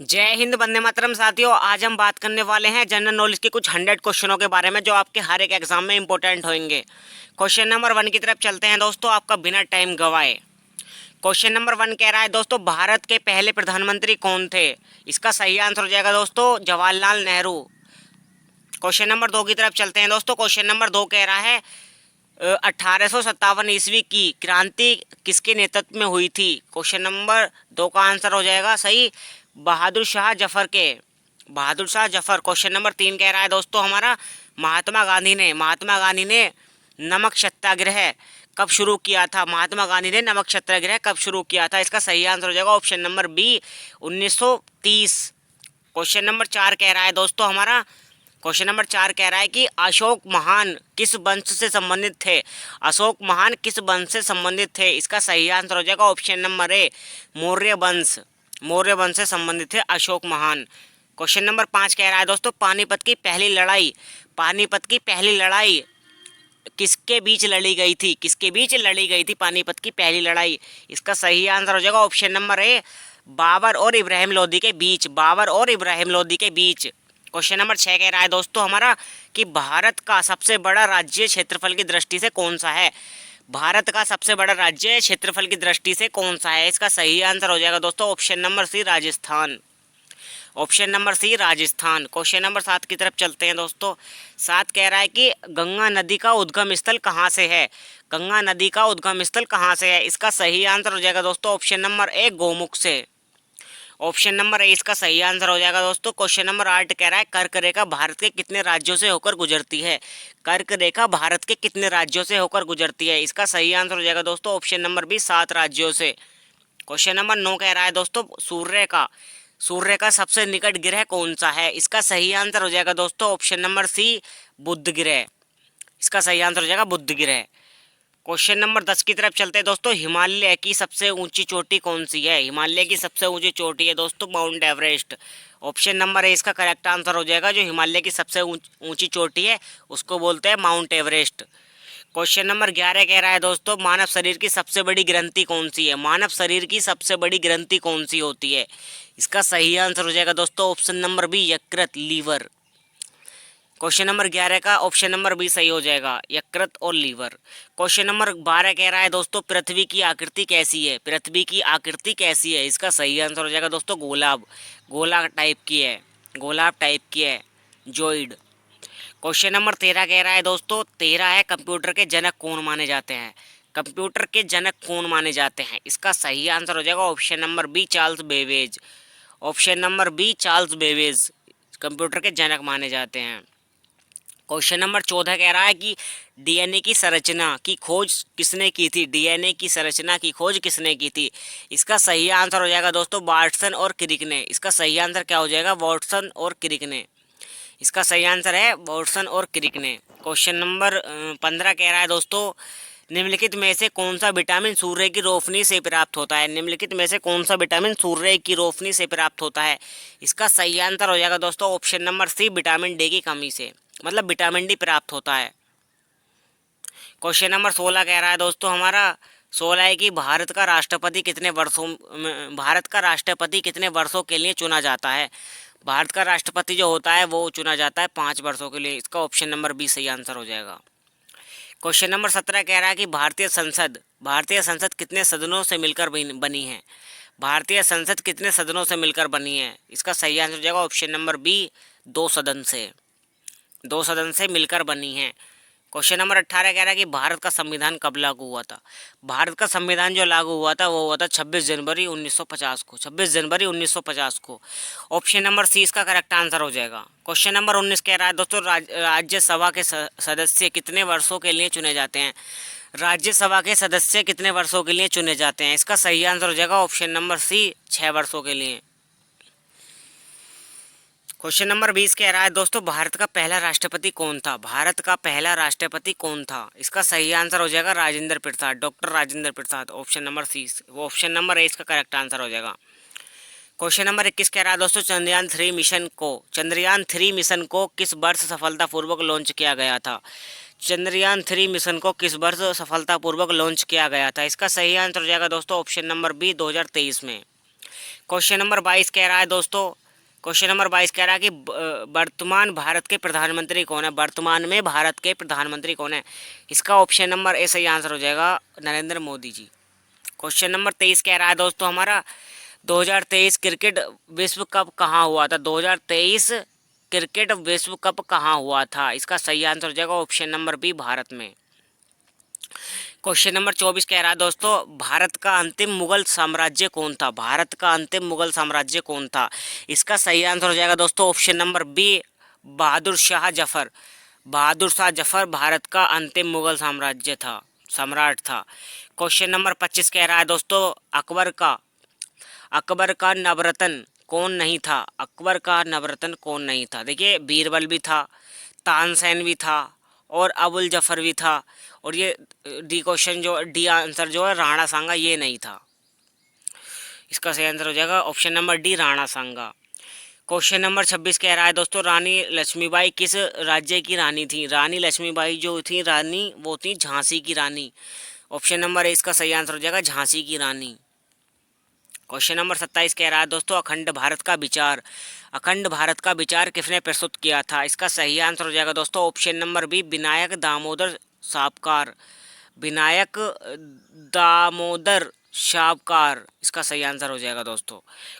जय हिंद, वंदे मातरम। साथियों, आज हम बात करने वाले हैं जनरल नॉलेज के कुछ 100 क्वेश्चनों के बारे में जो आपके हर एक एग्जाम में इंपॉर्टेंट होंगे। क्वेश्चन नंबर 1 की तरफ चलते हैं दोस्तों, आपका बिना टाइम गवाए। क्वेश्चन नंबर 1 कह रहा है दोस्तों, भारत के पहले प्रधानमंत्री कौन थे? इसका सही आंसर हो जाएगा दोस्तों जवाहरलाल नेहरू। क्वेश्चन नंबर 2 की तरफ चलते हैं दोस्तों। क्वेश्चन नंबर 2 कह रहा है 1857 ईस्वी की क्रांति किसके नेतृत्व में हुई थी? क्वेश्चन नंबर 2 का आंसर हो जाएगा सही बहादुर शाह जफर के। बहादुर शाह जफर। क्वेश्चन नंबर 3 कह रहा है दोस्तों हमारा, महात्मा गांधी ने नमक सत्याग्रह कब शुरू किया था? महात्मा गांधी ने नमक सत्याग्रह कब शुरू किया था? इसका सही आंसर हो जाएगा option number B 1930। Question number 4 कह रहा है दोस्तों हमारा, क्वेश्चन नंबर 4 कह रहा है कि अशोक महान किस वंश से संबंधित थे? अशोक महान किस वंश से संबंधित थे? इसका सही आंसर हो जाएगा ऑप्शन नंबर ए मौर्य वंश। मौर्य वंश से संबंधित थे अशोक महान। क्वेश्चन नंबर 5 कह रहा है दोस्तों, पानीपत की पहली लड़ाई किसके बीच लड़ी गई थी? किसके बीच लड़ी गई थी पानीपत की पहली लड़ाई? इसका सही आंसर हो जाएगा ऑप्शन नंबर ए बाबर और इब्राहिम लोदी के बीच। बाबर और इब्राहिम लोदी के बीच। क्वेश्चन नंबर 6 कह रहा है दोस्तों हमारा कि भारत का सबसे बड़ा राज्य क्षेत्रफल की दृष्टि से कौन सा है? भारत का सबसे बड़ा राज्य क्षेत्रफल की दृष्टि से कौन सा है? इसका सही आंसर हो जाएगा दोस्तों option number C Rajasthan. Option number C Rajasthan. Question number 7 की तरफ चलते हैं दोस्तों। 7 कह रहा है कि गंगा नदी का उद्गम स्थल कहाँ से है? गंगा नदी का उद्गम स्थल कहाँ से है? इसका सही आंसर हो जाएगा दोस्तों ऑप्शन नंबर ए गोमुख से। ऑप्शन नंबर ए इसका सही आंसर हो जाएगा दोस्तों। क्वेश्चन नंबर 8 कह रहा है कर्क रेखा भारत के कितने राज्यों से होकर गुजरती है? कर्क रेखा भारत के कितने राज्यों से होकर गुजरती है? इसका सही आंसर हो जाएगा दोस्तों ऑप्शन नंबर बी 7 राज्यों से। क्वेश्चन नंबर 9 कह रहा है दोस्तों, सूर्य का सबसे निकट ग्रह कौन सा है? इसका सही आंसर हो जाएगा दोस्तों ऑप्शन नंबर सी बुध ग्रह। इसका सही आंसर हो जाएगा बुध ग्रह। क्वेश्चन नंबर 10 की तरफ चलते हैं दोस्तों। हिमालय की सबसे ऊंची चोटी कौन सी है? हिमालय की सबसे ऊंची चोटी है दोस्तों mount Everest. Option number A इसका करेक्ट आंसर हो जाएगा। जो हिमालय की सबसे ऊंची चोटी है उसको बोलते हैं माउंट एवरेस्ट। क्वेश्चन नंबर 11 कह रहा है दोस्तों, मानव शरीर की सबसे बड़ी ग्रंथि कौन सी है? मानव शरीर की सबसे बड़ी ग्रंथि कौन सी होती है? इसका सही आंसर हो जाएगा दोस्तों ऑप्शन नंबर बी यकृत, लीवर। क्वेश्चन नंबर 11 का ऑप्शन नंबर बी सही हो जाएगा, यकृत और लीवर। क्वेश्चन नंबर 12 कह रहा है दोस्तों, पृथ्वी की आकृति कैसी है? पृथ्वी की आकृति कैसी है? इसका सही आंसर हो जाएगा दोस्तों गोलाब। गोला टाइप की है, गोलाब टाइप की है, जॉइड। क्वेश्चन नंबर 13 कह रहा है दोस्तों, 13 है कंप्यूटर के जनक कौन माने जाते हैं? कंप्यूटर के जनक कौन माने जाते हैं? इसका सही आंसर हो जाएगा option number B Charles Babbage. Option number B Charles Babbage computer के जनक माने जाते हैं। क्वेश्चन नंबर 14 कह रहा है कि डीएनए की संरचना की खोज किसने की थी? डीएनए की संरचना की खोज किसने की थी? इसका सही आंसर हो जाएगा दोस्तों वाटसन और क्रिक ने। इसका सही आंसर क्या हो जाएगा? वाटसन और क्रिक ने। इसका सही आंसर है वाटसन और क्रिक ने। क्वेश्चन नंबर 15 कह रहा है दोस्तों, निम्नलिखित में से कौन सा विटामिन सूर्य की रोशनी से प्राप्त होता है? निम्नलिखित में से कौन सा विटामिन सूर्य की रोशनी से प्राप्त होता है? इसका सही आंसर हो जाएगा दोस्तों option number C vitamin D की कमी से, मतलब विटामिन डी प्राप्त होता है। क्वेश्चन नंबर 16 कह रहा है दोस्तों हमारा, 16 है कि भारत का राष्ट्रपति कितने वर्षों के लिए चुना जाता है? भारत का राष्ट्रपति जो होता है वो चुना जाता है 5 वर्षों के लिए। इसका ऑप्शन नंबर बी सही आंसर हो जाएगा। क्वेश्चन नंबर 17 कह रहा है कि भारतीय संसद कितने सदनों से मिलकर बनी है? भारतीय संसद कितने सदनों से मिलकर बनी है? इसका सही आंसर हो जाएगा ऑप्शन नंबर बी 2 सदन से मिलकर बनी है। क्वेश्चन नंबर 18 कह रहा है कि भारत का संविधान कब लागू हुआ था? भारत का संविधान जो लागू हुआ था वो हुआ था 26 जनवरी 1950 को। 26 जनवरी 1950 को। ऑप्शन नंबर सी इसका करेक्ट आंसर हो जाएगा। क्वेश्चन नंबर 19 कह रहा है दोस्तों, राज्यसभा के सदस्य कितने वर्षों के लिए चुने जाते हैं? राज्यसभा के सदस्य कितने वर्षों के लिए चुने जाते हैं? इसका सही आंसर हो जाएगा ऑप्शन नंबर सी 6 वर्षों के लिए। क्वेश्चन नंबर 20 कह रहा है दोस्तों, भारत का पहला राष्ट्रपति कौन था? भारत का पहला राष्ट्रपति कौन था? इसका सही आंसर हो जाएगा Rajendra Prasad, doctor Rajendra Prasad. Option number C, option number A इसका करेक्ट आंसर हो जाएगा। क्वेश्चन नंबर 21 कह रहा है दोस्तों, चंद्रयान 3 मिशन को किस वर्ष सफलतापूर्वक लॉन्च किया गया था? चंद्रयान 3 मिशन को किस वर्ष सफलतापूर्वक लॉन्च किया गया था? इसका सही आंसर हो जाएगा दोस्तों ऑप्शन नंबर बी 2023 में। क्वेश्चन नंबर 22 कह रहा है दोस्तों, क्वेश्चन नंबर 22 कह रहा है कि वर्तमान भारत के प्रधानमंत्री कौन है, वर्तमान में भारत के प्रधानमंत्री कौन है। इसका ऑप्शन नंबर ए सही आंसर हो जाएगा, नरेंद्र मोदी जी। क्वेश्चन नंबर 23 कह रहा है दोस्तों हमारा, 2023 क्रिकेट विश्व कप कहाँ हुआ था, 2023 क्रिकेट विश्व कप कहाँ हुआ था। इसका सही आंसर हो जाएगा ऑप्शन नंबर बी, भारत में। क्वेश्चन नंबर 24 कह रहा है दोस्तों, भारत का अंतिम मुगल साम्राज्य कौन था, भारत का अंतिम मुगल साम्राज्य कौन था। इसका सही आंसर हो जाएगा दोस्तों option number B, Bahadur Shah Zafar. Bahadur Shah Zafar Bharat का अंतिम मुगल साम्राज्य था, सम्राट था। क्वेश्चन नंबर 25 कह रहा है दोस्तों, अकबर का नवरत्न कौन नहीं था, अकबर का नवरत्न कौन नहीं था। देखिए बीरबल भी था, तानसेन भी था और अबुल जफर भी था, और ये डी क्वेश्चन जो डी आंसर जो है राणा सांगा, ये नहीं था। इसका सही आंसर हो जाएगा ऑप्शन नंबर डी, राणा सांगा। क्वेश्चन नंबर 26 कह रहा है दोस्तों, रानी लक्ष्मीबाई किस राज्य की रानी थी। रानी लक्ष्मीबाई जो थी रानी, वो थी झांसी की रानी। ऑप्शन नंबर ए इसका सही आंसर हो जाएगा, झांसी की रानी। क्वेश्चन नंबर 27 कह रहा है दोस्तों, अखंड भारत का विचार, अखंड भारत का विचार किसने प्रस्तुत किया था। इसका सही आंसर हो जाएगा दोस्तों option number B, Vinayak Damodar Savarkar. Vinayak Damodar सावकार इसका सही आंसर हो जाएगा दोस्तों।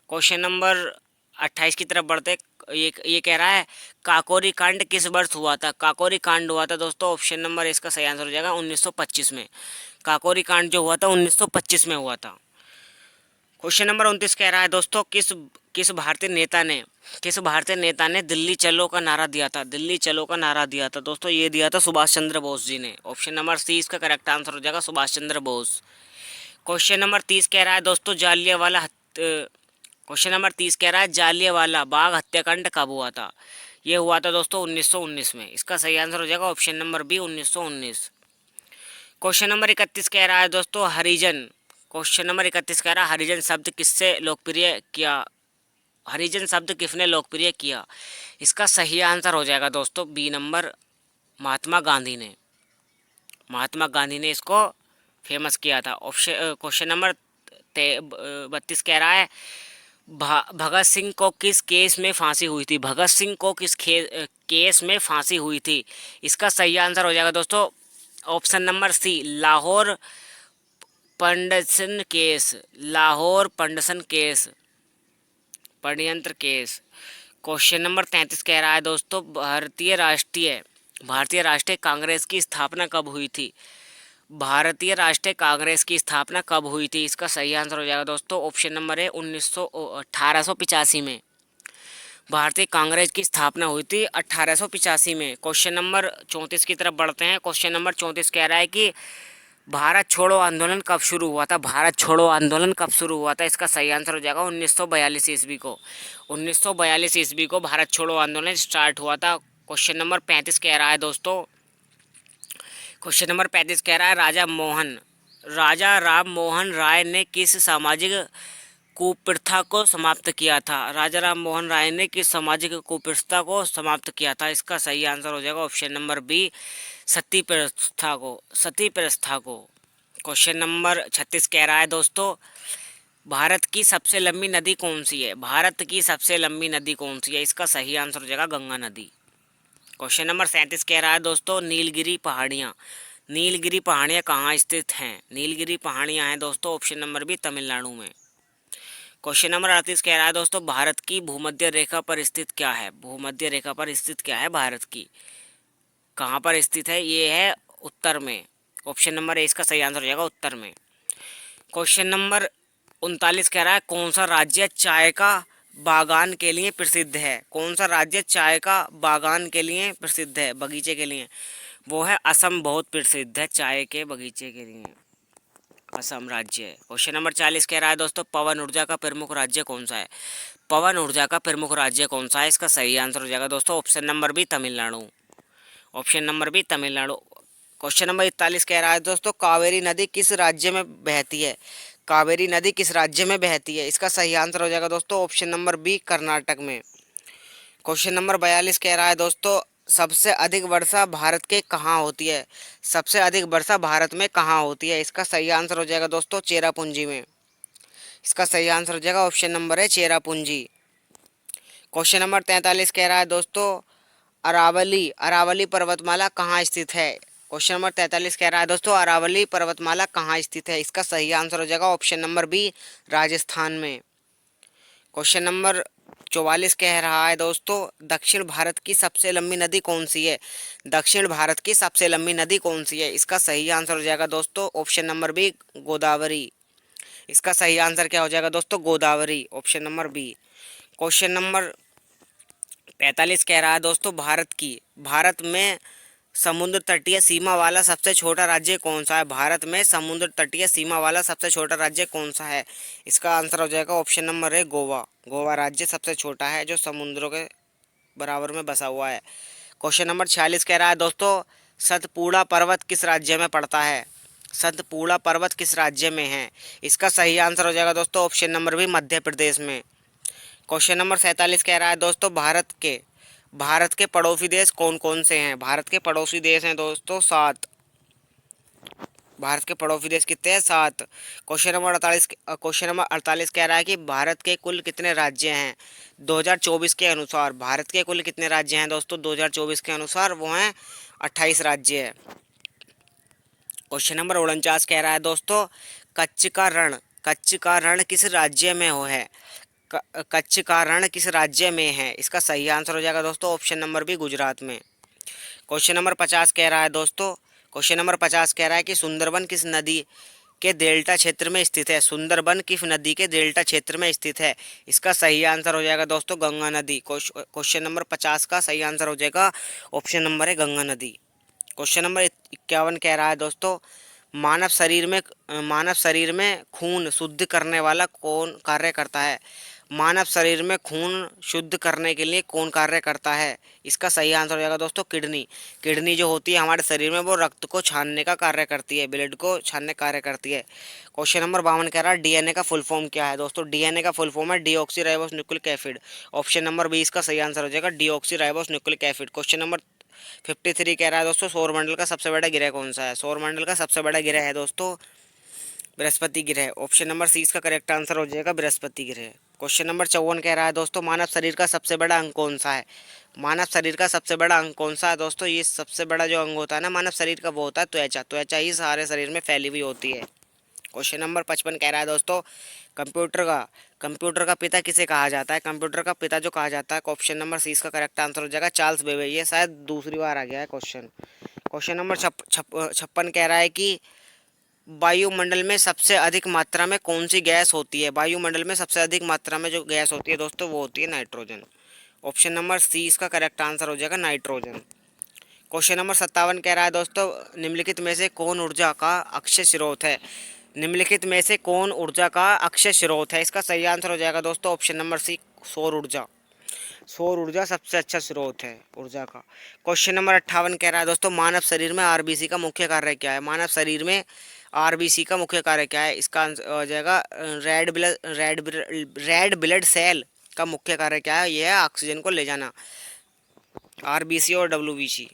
क्वेश्चन नंबर 28 की तरफ बढ़ते, ये कह रहा है काकोरी कांड किस वर्ष हुआ था। काकोरी कांड हुआ था दोस्तों, ऑप्शन नंबर इसका सही आंसर हो जाएगा 1925 में। काकोरी कांड जो हुआ था 1925 में हुआ था। क्वेश्चन नंबर 29 कह रहा है दोस्तों, किस भारतीय नेता ने दिल्ली चलो का नारा दिया था। दिल्ली चलो का नारा दिया था दोस्तों, ये दिया था सुभाष चंद्र बोस जी ने। ऑप्शन नंबर सी इसका करेक्ट आंसर हो जाएगा, सुभाष चंद्र बोस। क्वेश्चन नंबर 30 कह रहा है दोस्तों, क्वेश्चन नंबर 30 कह रहा है जालियांवाला बाग हत्याकांड कब हुआ था। ये हुआ था दोस्तों 1919 में। इसका सही आंसर हो जाएगा option number B, 1919। Question number 31 कह रहा है दोस्तों, हरिजन। क्वेश्चन नंबर 31 कह रहा है, हरिजन शब्द किससे लोकप्रिय किया, हरिजन शब्द किसने लोकप्रिय किया। इसका सही आंसर हो जाएगा दोस्तों बी नंबर, महात्मा गांधी ने। महात्मा गांधी ने इसको फेमस किया था। ऑप्शन क्वेश्चन नंबर 32 कह रहा है, भगत सिंह को किस केस में फांसी हुई थी। भगत सिंह को किस केस में फांसी हुई थी। इसका सही आंसर हो जाएगा दोस्तों ऑप्शन नंबर सी, लाहौर पंडसन केस। लाहौर पंडसन केस, षड्यंत्र केस। क्वेश्चन नंबर 33 कह रहा है दोस्तों, भारतीय राष्ट्रीय कांग्रेस की स्थापना कब हुई थी। भारतीय राष्ट्रीय कांग्रेस की स्थापना कब हुई थी। इसका सही आंसर हो जाएगा दोस्तों ऑप्शन नंबर है 1885 में। भारतीय कांग्रेस की स्थापना हुई थी 1885 में। क्वेश्चन नंबर 34 की तरफ बढ़ते हैं। क्वेश्चन नंबर 34 कह रहा है कि भारत छोड़ो आंदोलन कब शुरू हुआ था। भारत छोड़ो आंदोलन कब शुरू हुआ था। इसका सही आंसर हो जाएगा 1942 ईस्वी को। 1942 ईस्वी को भारत छोड़ो आंदोलन स्टार्ट हुआ था। क्वेश्चन नंबर 35 कह रहा है दोस्तों, क्वेश्चन नंबर 35 कह रहा है, राजा राम मोहन राय ने किस सामाजिक कुप्रथा को समाप्त किया था। राजा राम मोहन राय ने किस सामाजिक कुप्रथा को समाप्त किया था। इसका सही आंसर हो जाएगा ऑप्शन नंबर बी, सती प्रथा को। क्वेश्चन नंबर 36 कह रहा है दोस्तों, भारत की सबसे लंबी नदी कौन सी है। भारत की सबसे लंबी नदी कौन सी है। इसका सही आंसर हो जाएगा गंगा नदी। क्वेश्चन नंबर 37 कह रहा है दोस्तों, नीलगिरी पहाड़ियाँ कहाँ स्थित हैं। नीलगिरी पहाड़ियाँ हैं दोस्तों ऑप्शन नंबर बी, तमिलनाडु में। क्वेश्चन नंबर 38 कह रहा है दोस्तों, भारत की भूमध्य रेखा पर स्थित क्या है। भूमध्य रेखा पर स्थित क्या है भारत की, कहाँ पर स्थित है। ये है उत्तर में। ऑप्शन नंबर ए इसका सही आंसर हो जाएगा, उत्तर में। क्वेश्चन नंबर 39 कह रहा है, कौन सा राज्य चाय का बागान के लिए प्रसिद्ध है। कौन सा राज्य चाय का बागान के लिए प्रसिद्ध है, बगीचे के लिए। वो है असम, बहुत प्रसिद्ध है चाय के बगीचे के लिए, असम राज्य है। क्वेश्चन नंबर 40 कह रहा है दोस्तों, पवन ऊर्जा का प्रमुख राज्य कौन सा है। पवन ऊर्जा का प्रमुख राज्य कौन सा है। इसका सही आंसर हो जाएगा दोस्तों option number B, Tamil Nadu. Option number B, Tamil Nadu. Question number 41 कह रहा है दोस्तों, कावेरी नदी किस राज्य में बहती है। कावेरी नदी किस राज्य में बहती है। इसका सही आंसर हो जाएगा दोस्तों ऑप्शन नंबर बी, कर्नाटक में। क्वेश्चन नंबर 42 कह रहा है दोस्तों, सबसे अधिक वर्षा भारत के कहाँ होती है। सबसे अधिक वर्षा भारत में कहाँ होती है। इसका सही आंसर हो जाएगा दोस्तों चेरापूंजी में। इसका सही आंसर हो जाएगा ऑप्शन नंबर है चेरापूंजी। क्वेश्चन नंबर 43 कह रहा है दोस्तों अरावली अरावली पर्वतमाला कहाँ स्थित है। क्वेश्चन नंबर 43 कह रहा है दोस्तों अरावली पर्वतमाला कहाँ स्थित है। इसका सही आंसर हो जाएगा ऑप्शन नंबर बी राजस्थान में। क्वेश्चन नंबर 44 कह रहा है दोस्तों दक्षिण भारत की सबसे लंबी नदी कौन सी है। दक्षिण भारत की सबसे लंबी नदी कौन सी है। इसका सही आंसर हो जाएगा दोस्तों ऑप्शन नंबर बी गोदावरी। इसका सही आंसर क्या हो जाएगा दोस्तों Godavari, option number B. Question number 45 कह रहा है दोस्तों भारत में समुद्र तटीय सीमा वाला सबसे छोटा राज्य कौन सा है। भारत में समुद्र तटीय सीमा वाला सबसे छोटा राज्य कौन सा है। इसका आंसर हो जाएगा ऑप्शन नंबर है गोवा। गोवा राज्य सबसे छोटा है जो समुद्रों के बराबर में बसा हुआ है। क्वेश्चन नंबर 46 कह रहा है दोस्तों सतपुड़ा पर्वत किस राज्य में पड़ता है। सतपुड़ा पर्वत किस राज्य में है। इसका सही आंसर हो जाएगा दोस्तों ऑप्शन नंबर भी मध्य प्रदेश में। क्वेश्चन नंबर 47 कह रहा है दोस्तों भारत के पड़ोसी देश कौन कौन से हैं। भारत के पड़ोसी देश हैं दोस्तों 7। भारत के पड़ोसी देश कितने हैं 7। क्वेश्चन नंबर 48 कह रहा है कि भारत के कुल कितने राज्य हैं 2024 के अनुसार। भारत के कुल कितने राज्य हैं दोस्तों 2024 के अनुसार, वो हैं 28 राज्य है। क्वेश्चन नंबर 49 कह रहा है दोस्तों कच्छ का रण किस राज्य में हो है। कच्छ का रण किस राज्य में है। इसका सही आंसर हो जाएगा दोस्तों ऑप्शन नंबर बी गुजरात में। क्वेश्चन नंबर 50 कह रहा है दोस्तों क्वेश्चन नंबर 50 कह रहा है कि सुंदरबन किस नदी के डेल्टा क्षेत्र में स्थित है। सुंदरबन किस नदी के डेल्टा क्षेत्र में स्थित है। इसका सही आंसर हो जाएगा दोस्तों गंगा नदी। क्वेश्चन नंबर 50 का सही आंसर हो जाएगा ऑप्शन नंबर है गंगा नदी। क्वेश्चन नंबर 51 कह रहा है दोस्तों मानव शरीर में खून शुद्ध करने वाला कौन कार्य करता है। मानव शरीर में खून शुद्ध करने के लिए कौन कार्य करता है। इसका सही आंसर हो जाएगा दोस्तों किडनी। किडनी जो होती है हमारे शरीर में वो रक्त को छानने का कार्य करती है, ब्लड को छानने का कार्य करती है। क्वेश्चन नंबर 52 कह रहा है डीएनए का फुल फॉर्म क्या है। दोस्तों डीएनए का फुल फॉर्म है deoxy ribose nucleic acid. Option number 20 का सही आंसर हो जाएगा deoxy ribose nucleic acid. Question number 53 कह रहा है दोस्तों सौरमंडल का सबसे बड़ा ग्रह कौन सा है। सौरमंडल का सबसे बड़ा ग्रह है दोस्तों बृहस्पति ग्रह। ऑप्शन नंबर सी इसका करेक्ट आंसर हो जाएगा बृहस्पति ग्रह। क्वेश्चन नंबर 54 कह रहा है दोस्तों मानव शरीर का सबसे बड़ा अंग कौन सा है। मानव शरीर का सबसे बड़ा अंग कौन सा है दोस्तों। ये सबसे बड़ा जो अंग होता है ना मानव शरीर का वो होता है त्वचा। त्वचा ही सारे शरीर में फैली हुई होती है। क्वेश्चन नंबर 55 कह रहा है दोस्तों कंप्यूटर का पिता किसे कहा जाता है। कंप्यूटर का पिता जो कहा जाता है ऑप्शन नंबर सी इसका करेक्ट आंसर हो जाएगा चार्ल्स बेबेज। ये शायद दूसरी बार आ गया है क्वेश्चन। क्वेश्चन नंबर 56 कह रहा है कि वायुमंडल में सबसे अधिक मात्रा में कौन सी गैस होती है। वायुमंडल में सबसे अधिक मात्रा में जो गैस होती है दोस्तों वो होती है नाइट्रोजन। ऑप्शन नंबर सी इसका करेक्ट आंसर हो जाएगा नाइट्रोजन। क्वेश्चन नंबर 57 कह रहा है दोस्तों निम्नलिखित में से कौन ऊर्जा का अक्षय स्रोत है। निम्नलिखित में से कौन ऊर्जा का अक्षय स्रोत है। इसका सही आंसर हो जाएगा दोस्तों ऑप्शन नंबर सी सौर ऊर्जा। सौर ऊर्जा सबसे अच्छा स्रोत है ऊर्जा का। क्वेश्चन नंबर 58 कह रहा है दोस्तों मानव शरीर में आरबीसी का मुख्य कार्य क्या है। मानव शरीर में आरबीसी का मुख्य कार्य क्या है। इसका आंसर हो जाएगा रेड ब्लड सेल का मुख्य कार्य क्या है। यह है ऑक्सीजन को ले जाना, आरबीसी और डब्ल्यूबीसी।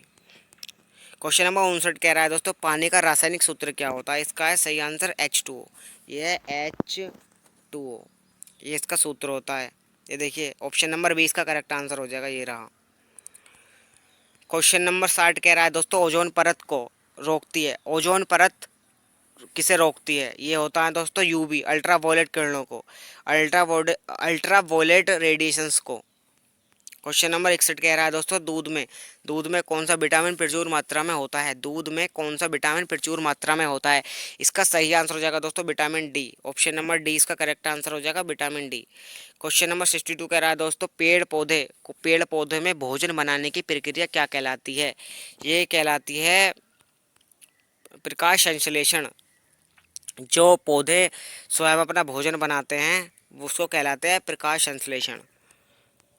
क्वेश्चन नंबर 59 कह रहा है दोस्तों पानी का रासायनिक सूत्र क्या होता है। इसका है सही आंसर H2O। ये है H2O, ये इसका सूत्र होता है। ये देखिए ऑप्शन नंबर 20 का करेक्ट आंसर हो जाएगा, ये रहा। क्वेश्चन नंबर 60 कह रहा है दोस्तों ओजोन परत को रोकती है। ओजोन परत किसे रोकती है। ये होता है दोस्तों यूवी अल्ट्रा वायलेट किरणों को, अल्ट्रा वायलेट रेडिएशंस को। क्वेश्चन नंबर 61 कह रहा है दोस्तों दूध में कौन सा विटामिन प्रचुर मात्रा में होता है। दूध में कौन सा विटामिन प्रचुर मात्रा में होता है। इसका सही आंसर हो जाएगा दोस्तों vitamin D. Option number D इसका करेक्ट आंसर हो जाएगा विटामिन डी। क्वेश्चन नंबर 62 कह रहा है दोस्तों पेड़ पौधे में भोजन बनाने की प्रक्रिया क्या कहलाती है। ये कहलाती है प्रकाश संश्लेषण। जो पौधे स्वयं अपना भोजन बनाते हैं उसको कहलाते हैं प्रकाश संश्लेषण।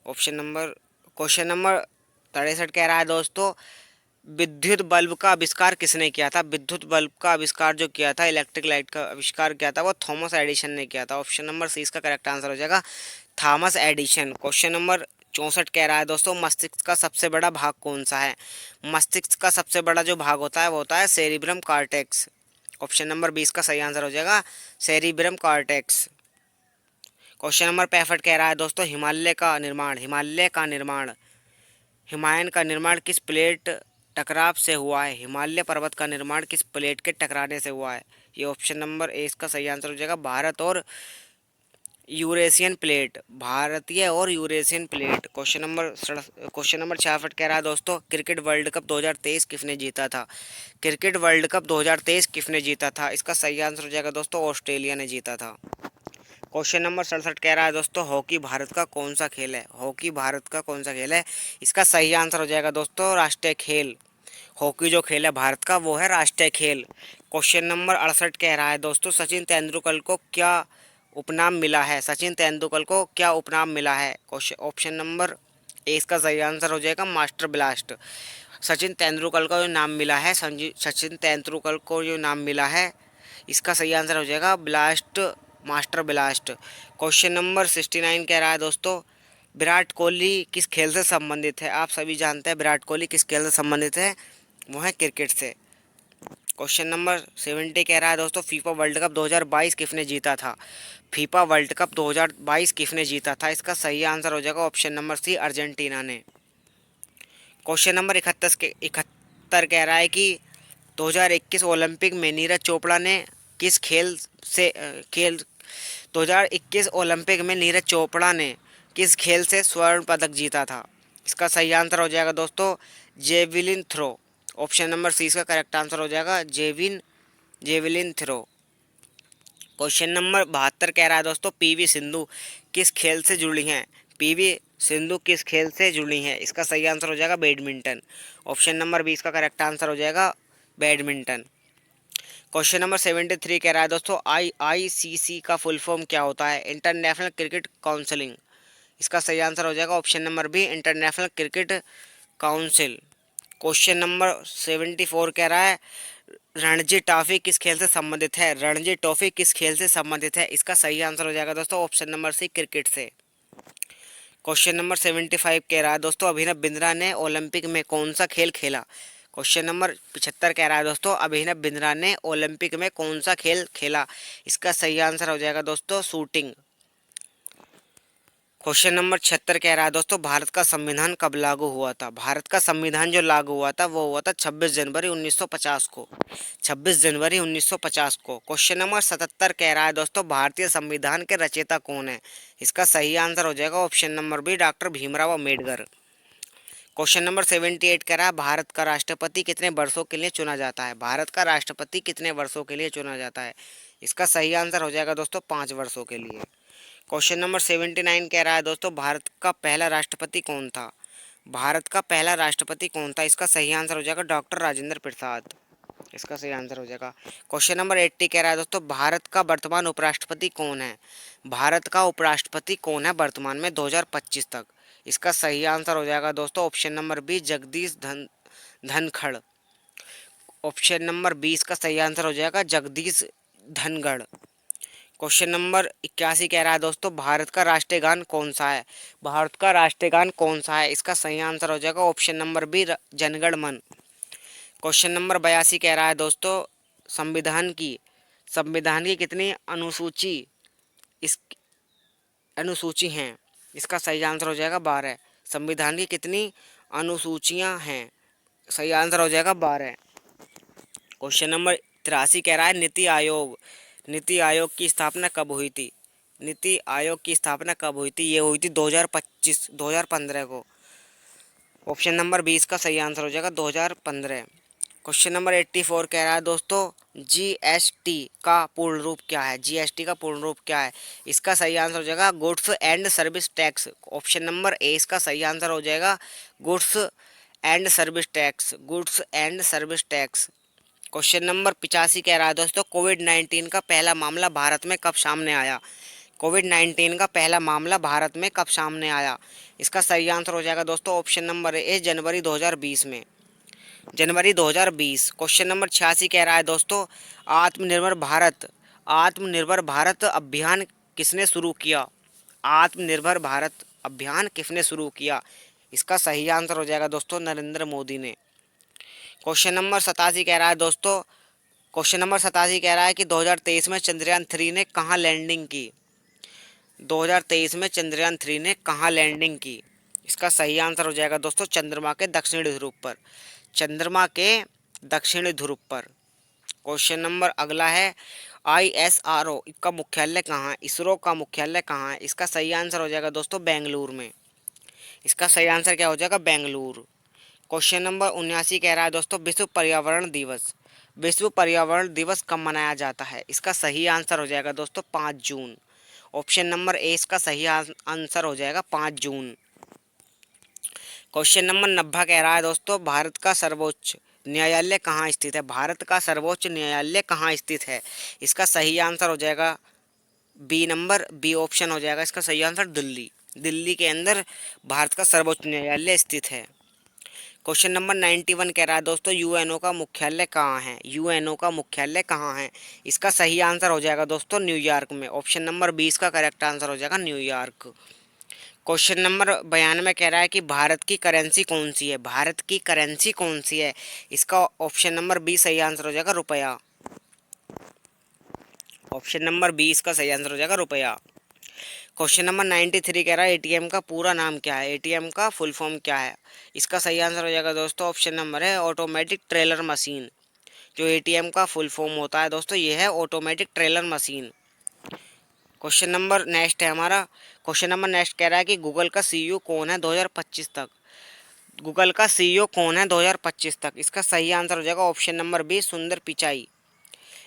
क्वेश्चन नंबर 63 कह रहा है दोस्तों विद्युत बल्ब का आविष्कार किसने किया था। विद्युत बल्ब का आविष्कार जो किया था, इलेक्ट्रिक लाइट का आविष्कार किया था, वो थॉमस एडिसन ने किया था। ऑप्शन नंबर सी इसका करेक्ट आंसर हो जाएगा थॉमस एडिसन। क्वेश्चन नंबर 64 कह रहा है दोस्तों मस्तिष्क का सबसे बड़ा भाग कौन सा है। मस्तिष्क का सबसे बड़ा जो भाग होता है वो होता है सेरिब्रम कॉर्टेक्स। ऑप्शन नंबर 20 का सही आंसर हो जाएगा सेरिब्रम कॉर्टेक्स। क्वेश्चन नंबर 65 कह रहा है दोस्तों हिमालयन का निर्माण किस प्लेट टकराव से हुआ है? हिमालय पर्वत का निर्माण किस प्लेट के टकराने से हुआ है? ये ऑप्शन नंबर ए इसका सही आंसर हो जाएगा, भारत और यूरेशियन प्लेट, भारतीय और यूरेशियन प्लेट। क्वेश्चन नंबर 66 कह रहा है दोस्तों क्रिकेट वर्ल्ड कप 2023 किसने जीता था? क्रिकेट वर्ल्ड कप 2023 किसने जीता था? इसका सही आंसर हो जाएगा दोस्तों, ऑस्ट्रेलिया ने जीता था। क्वेश्चन नंबर 67 कह रहा है दोस्तों हॉकी भारत का कौन सा खेल है? हॉकी भारत का कौन सा खेल है? इसका सही आंसर हो जाएगा दोस्तों, राष्ट्रीय खेल। हॉकी जो खेल है भारत का वो है राष्ट्रीय खेल। क्वेश्चन नंबर 68 कह रहा है दोस्तों सचिन तेंदुलकर को क्या उपनाम मिला है? सचिन तेंदुलकर को क्या उपनाम मिला है? क्वेश्चन ऑप्शन नंबर ए इसका सही आंसर हो जाएगा, मास्टर ब्लास्ट। सचिन तेंदुलकर को जो नाम मिला है, सचिन तेंदुलकर को जो नाम मिला है, इसका सही आंसर हो जाएगा blast, master blast. Question number 69 कह रहा है दोस्तों विराट कोहली किस खेल से संबंधित है? आप सभी जानते हैं विराट कोहली किस खेल से संबंधित है, वो है क्रिकेट से। क्वेश्चन नंबर 70 कह रहा है दोस्तों फीफा वर्ल्ड कप 2022 किसने जीता था? फीफा वर्ल्ड कप 2022 किसने जीता था? इसका सही आंसर हो जाएगा ऑप्शन नंबर सी, अर्जेंटीना ने। क्वेश्चन नंबर 71 कह रहा है कि 2021 ओलंपिक में नीरज चोपड़ा ने किस खेल से खेल 2021 ओलंपिक में नीरज चोपड़ा ने किस खेल से स्वर्ण पदक जीता था? इसका सही आंसर हो जाएगा दोस्तों, javelin throw. Option number C इसका करेक्ट आंसर हो जाएगा, जेवलिन थ्रो। क्वेश्चन नंबर 72 कह रहा है दोस्तों पीवी सिंधु किस खेल से जुड़ी हैं? पीवी सिंधु किस खेल से जुड़ी हैं? इसका सही आंसर हो जाएगा बैडमिंटन। ऑप्शन नंबर 20 का करेक्ट आंसर हो जाएगा बैडमिंटन। क्वेश्चन नंबर 73 कह रहा है दोस्तों आईसीसी का फुल फॉर्म क्या होता है? International Cricket counselling. इसका सही आंसर हो जाएगा option number B, International Cricket Council. Question number 74 कह रहा है रणजी ट्रॉफी किस खेल से संबंधित है? रणजी ट्रॉफी किस खेल से संबंधित है? इसका सही आंसर हो जाएगा दोस्तों ऑप्शन नंबर सी, क्रिकेट से। क्वेश्चन नंबर 75 कह रहा है दोस्तों अभिनव बिंद्रा ने ओलंपिक में कौन सा खेल खेला? क्वेश्चन नंबर 75 कह रहा है दोस्तों अभिनव बिंद्रा ने ओलंपिक में कौन सा खेल खेला? इसका सही आंसर हो जाएगा दोस्तों शूटिंग। क्वेश्चन नंबर 76 कह रहा है दोस्तों भारत का संविधान कब लागू हुआ था? भारत का संविधान जो लागू हुआ था वो हुआ था 26 जनवरी 1950 को, 26 जनवरी 1950 को। क्वेश्चन नंबर 77 कह रहा है दोस्तों भारतीय संविधान के रचयिता कौन है? इसका सही आंसर हो जाएगा option number B, doctor Bhimrao Ambedkar. Question number 78 कह रहा है भारत का राष्ट्रपति कितने वर्षों के लिए चुना जाता है? भारत का राष्ट्रपति कितने वर्षों के लिए चुना जाता है? इसका सही आंसर हो जाएगा दोस्तों 5 वर्षों के लिए। क्वेश्चन नंबर 79 कह रहा है दोस्तों भारत का पहला राष्ट्रपति कौन था? भारत का पहला राष्ट्रपति कौन था? इसका सही आंसर हो जाएगा डॉक्टर राजेंद्र प्रसाद। इसका सही आंसर हो जाएगा। क्वेश्चन नंबर 80 कह रहा है दोस्तों भारत का वर्तमान उपराष्ट्रपति कौन है? भारत का उपराष्ट्रपति कौन है वर्तमान में 2025 तक? इसका सही आंसर हो जाएगा दोस्तों option number B, Jagdish Dhankhar. Option number 20 का सही आंसर हो जाएगा जगदीश धनखड़। क्वेश्चन नंबर 81 कह रहा है दोस्तों भारत का राष्ट्रीय गान कौन सा है? भारत का राष्ट्रीय गान कौन सा है? इसका सही आंसर हो जाएगा ऑप्शन नंबर बी, जनगण मन। क्वेश्चन नंबर 82 कह रहा है दोस्तों संविधान की कितनी इस अनुसूची हैं? इसका सही आंसर हो जाएगा 12। संविधान की कितनी अनुसूचियां हैं? सही आंसर हो जाएगा 12। क्वेश्चन नंबर 83 कह रहा है नीति आयोग की स्थापना कब हुई थी? नीति आयोग की स्थापना कब हुई थी? ये हुई थी 2015 को। ऑप्शन नंबर 20 का सही आंसर हो जाएगा 2015। क्वेश्चन नंबर 84 कह रहा है दोस्तों जीएसटी का पूर्ण रूप क्या है? जीएसटी का पूर्ण रूप क्या है? इसका सही आंसर हो जाएगा goods and service tax. Option number A इसका सही आंसर हो जाएगा goods and service tax, goods and service tax. Question number 85 कह रहा है दोस्तों कोविड-19 का पहला मामला भारत में कब सामने आया? कोविड-19 का पहला मामला भारत में कब सामने आया? इसका सही आंसर हो जाएगा दोस्तों ऑप्शन नंबर ए, जनवरी 2020 में, जनवरी 2020। क्वेश्चन नंबर 86 कह रहा है दोस्तों आत्मनिर्भर भारत अभियान किसने शुरू किया? आत्मनिर्भर भारत अभियान किसने शुरू किया? इसका सही आंसर हो जाएगा दोस्तों नरेंद्र मोदी ने। क्वेश्चन नंबर 87 कह रहा है दोस्तों क्वेश्चन नंबर 87 कह रहा है कि 2023 में चंद्रयान 3 ने कहाँ लैंडिंग की? 2023 में चंद्रयान 3 ने कहाँ लैंडिंग की? इसका सही आंसर हो जाएगा दोस्तों चंद्रमा के दक्षिणी ध्रुव पर। चंद्रमा के दक्षिणी ध्रुव पर। क्वेश्चन नंबर अगला है, ISRO का मुख्यालय कहाँ है? इसरो का मुख्यालय कहाँ है? इसका सही आंसर हो जाएगा दोस्तों बेंगलुरु में। इसका सही आंसर क्या हो जाएगा? बेंगलुरु। क्वेश्चन नंबर 79 कह रहा है दोस्तों विश्व पर्यावरण दिवस। विश्व पर्यावरण दिवस कब मनाया जाता है? इसका सही आंसर हो जाएगा दोस्तों 5 जून। ऑप्शन नंबर ए इसका सही आंसर हो जाएगा 5 जून। क्वेश्चन नंबर 90 कह रहा है दोस्तों भारत का सर्वोच्च न्यायालय कहाँ स्थित है? भारत का सर्वोच्च न्यायालय कहाँ स्थित है? इसका सही आंसर हो जाएगा बी ऑप्शन हो जाएगा इसका सही आंसर दिल्ली। दिल्ली के अंदर भारत का सर्वोच्च न्यायालय स्थित है। क्वेश्चन नंबर 91 कह रहा है दोस्तों यूएनओ का मुख्यालय कहाँ है? यूएनओ का मुख्यालय कहाँ है? इसका सही आंसर हो जाएगा दोस्तों न्यूयॉर्क में। ऑप्शन नंबर 20 का करेक्ट आंसर हो जाएगा न्यूयॉर्क। क्वेश्चन नंबर 92 कह रहा है कि भारत की करेंसी कौन सी है? भारत की करेंसी कौन सी है? इसका ऑप्शन नंबर बी सही आंसर हो जाएगा रुपया। ऑप्शन नंबर 20 का सही आंसर हो जाएगा रुपया। क्वेश्चन नंबर 93 कह रहा है एटीएम का पूरा नाम क्या है? एटीएम का फुल फॉर्म क्या है? इसका सही आंसर हो जाएगा दोस्तों ऑप्शन नंबर है ऑटोमेटिक ट्रेलर मशीन। जो एटीएम का फुल फॉर्म होता है दोस्तों ये है automatic trailer machine. Question number next है हमारा। क्वेश्चन नंबर नेक्स्ट कह रहा है कि गूगल का सीईओ कौन है 2025 तक? गूगल का सीईओ कौन है 2025 तक? इसका सही आंसर हो जाएगा ऑप्शन नंबर बी सुंदर पिचाई।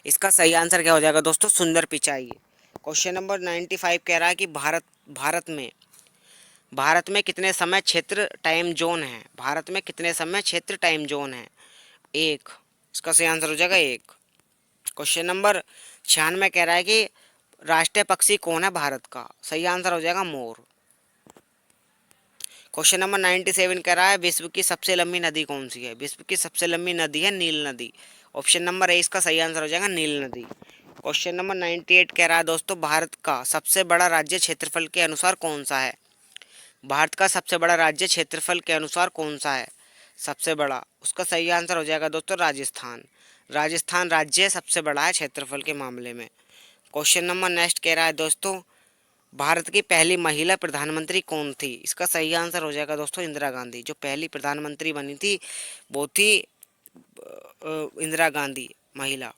इसका सही आंसर क्या हो जाएगा दोस्तों? सुंदर पिचाई। क्वेश्चन नंबर 95 कह रहा है कि भारत में कितने समय क्षेत्र टाइम जोन है? भारत में कितने समय क्षेत्र टाइम जोन है? एक। इसका सही आंसर हो जाएगा एक। क्वेश्चन नंबर 96 कह रहा है कि राष्ट्रीय पक्षी कौन है भारत का? सही आंसर हो जाएगा मोर। क्वेश्चन नंबर 97 कह रहा है विश्व की सबसे लंबी नदी कौन सी है? विश्व की सबसे लंबी नदी है नील नदी। ऑप्शन नंबर ए इसका सही आंसर हो जाएगा नील नदी। क्वेश्चन नंबर 98 कह रहा है दोस्तों भारत का सबसे बड़ा राज्य क्षेत्रफल के अनुसार कौन सा है? भारत का सबसे बड़ा राज्य क्षेत्रफल के अनुसार कौन सा है? सबसे बड़ा उसका सही आंसर हो जाएगा दोस्तों राजस्थान। राजस्थान राज्य सबसे बड़ा है क्षेत्रफल के मामले में। क्वेश्चन नंबर नेक्स्ट कह रहा है दोस्तों भारत की पहली महिला प्रधानमंत्री कौन थी? इसका सही आंसर हो जाएगा दोस्तों इंदिरा गांधी। जो पहली प्रधानमंत्री बनी थी वो थी इंदिरा गांधी महिला।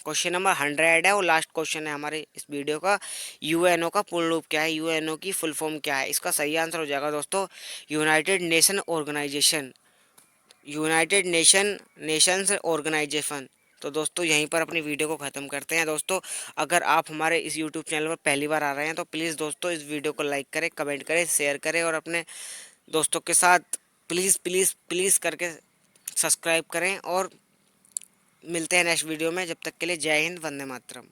क्वेश्चन नंबर 100 है और लास्ट क्वेश्चन है हमारे इस वीडियो का। यूएनओ का पूर्ण रूप क्या है? यूएनओ की फुल फॉर्म क्या है? इसका सही आंसर हो जाएगा दोस्तों United Nation Organisation. United Nations Organisation. तो दोस्तों यहीं पर अपनी वीडियो को ख़त्म करते हैं। दोस्तों अगर आप हमारे इस यूट्यूब चैनल पर पहली बार आ रहे हैं तो प्लीज़ दोस्तों इस वीडियो को लाइक करें, कमेंट करें, शेयर करें और अपने दोस्तों के साथ प्लीज़ प्लीज़ प्लीज़ करके सब्सक्राइब करें। और मिलते हैं नेक्स्ट वीडियो में। जब तक के लिए जय हिंद, वंदे मातरम।